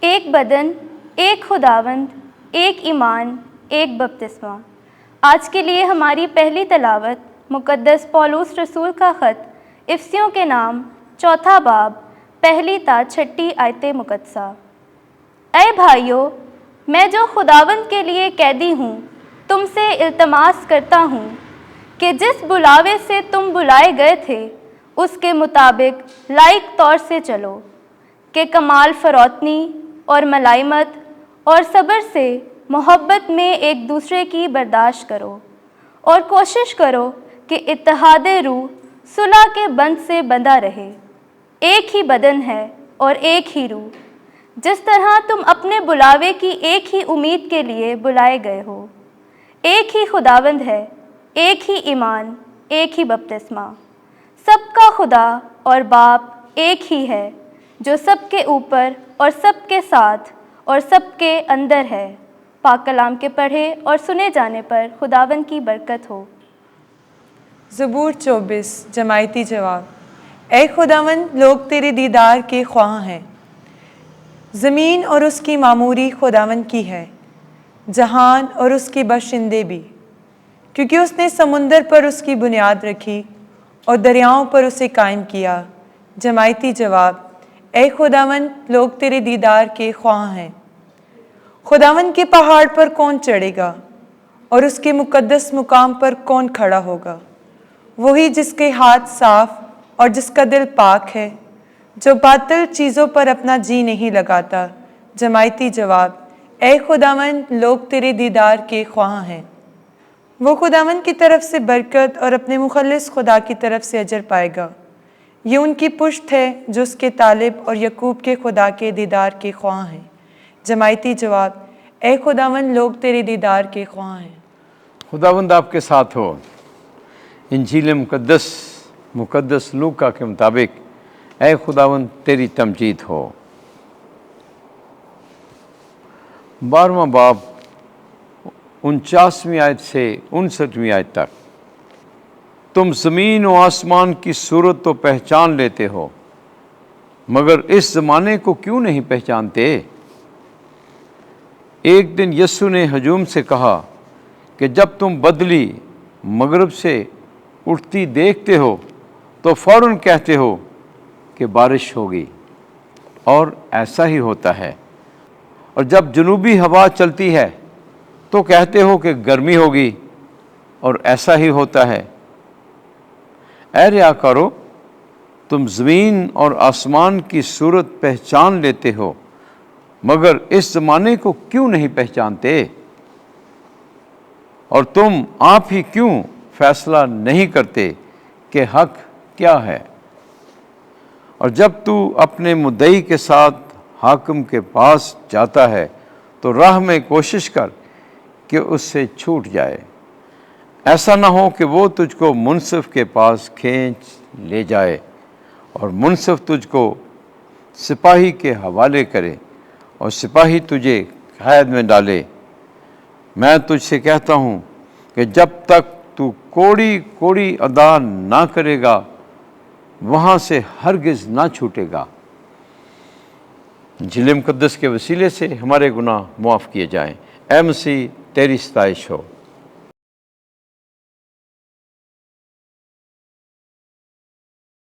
ایک بدن، ایک خداوند، ایک ایمان، ایک بپتسمہ۔ آج کے لیے ہماری پہلی تلاوت مقدس پولس رسول کا خط افسیوں کے نام 4 باب 1 تا 6 آیت مقدسہ۔ اے بھائیو، میں جو خداوند کے لیے قیدی ہوں تم سے التماس کرتا ہوں کہ جس بلاوے سے تم بلائے گئے تھے اس کے مطابق لائق طور سے چلو، کہ کمال فروتنی اور ملائمت اور صبر سے محبت میں ایک دوسرے کی برداشت کرو، اور کوشش کرو کہ اتحاد روح صلح کے بند سے بندھا رہے۔ ایک ہی بدن ہے اور ایک ہی روح، جس طرح تم اپنے بلاوے کی ایک ہی امید کے لیے بلائے گئے ہو۔ ایک ہی خداوند ہے، ایک ہی ایمان، ایک ہی بپتسمہ۔ سب کا خدا اور باپ ایک ہی ہے، جو سب کے اوپر اور سب کے ساتھ اور سب کے اندر ہے۔ پاک کلام کے پڑھے اور سنے جانے پر خداوند کی برکت ہو۔ زبور 24 جماعتی جواب۔ اے خداوند، لوگ تیرے دیدار کے خواہاں ہیں۔ زمین اور اس کی معموری خداوند کی ہے، جہان اور اس کے باشندے بھی، کیونکہ اس نے سمندر پر اس کی بنیاد رکھی اور دریاؤں پر اسے قائم کیا۔ جماعتی جواب۔ اے خداوند، لوگ تیرے دیدار کے خواہاں ہیں۔ خداوند کے پہاڑ پر کون چڑھے گا اور اس کے مقدس مقام پر کون کھڑا ہوگا؟ وہی جس کے ہاتھ صاف اور جس کا دل پاک ہے، جو باطل چیزوں پر اپنا جی نہیں لگاتا۔ جماعتی جواب۔ اے خداوند، لوگ تیرے دیدار کے خواہاں ہیں۔ وہ خداوند کی طرف سے برکت اور اپنے مخلص خدا کی طرف سے اجر پائے گا۔ یہ ان کی پشت ہے جو اس کے طالب اور یعقوب کے خدا کے دیدار کے خواہاں ہیں۔ جماعتی جواب۔ اے خداوند، لوگ تیرے دیدار کے خواہاں ہیں۔ خداوند آپ کے ساتھ ہو۔ انجیل مقدس لوکا کے مطابق اے خداوند تیری تمجید ہو۔ 12واں باب 49ویں آیت سے 59ویں آیت تک۔ تم زمین و آسمان کی صورت تو پہچان لیتے ہو، مگر اس زمانے کو کیوں نہیں پہچانتے؟ ایک دن یسوع نے ہجوم سے کہا کہ جب تم بدلی مغرب سے اٹھتی دیکھتے ہو تو فوراً کہتے ہو کہ بارش ہوگی، اور ایسا ہی ہوتا ہے۔ اور جب جنوبی ہوا چلتی ہے تو کہتے ہو کہ گرمی ہوگی، اور ایسا ہی ہوتا ہے۔ اے ریاکارو، تم زمین اور آسمان کی صورت پہچان لیتے ہو، مگر اس زمانے کو کیوں نہیں پہچانتے؟ اور تم آپ ہی کیوں فیصلہ نہیں کرتے کہ حق کیا ہے؟ اور جب تو اپنے مدعی کے ساتھ حاکم کے پاس جاتا ہے تو راہ میں کوشش کر کہ اس سے چھوٹ جائے، ایسا نہ ہو کہ وہ تجھ کو منصف کے پاس کھینچ لے جائے اور منصف تجھ کو سپاہی کے حوالے کرے اور سپاہی تجھے قید میں ڈالے۔ میں تجھ سے کہتا ہوں کہ جب تک تو کوڑی کوڑی ادا نہ کرے گا وہاں سے ہرگز نہ چھوٹے گا۔ انجیل مقدس کے وسیلے سے ہمارے گناہ معاف کیے جائیں۔ اے مسیح، تیری ستائش ہو۔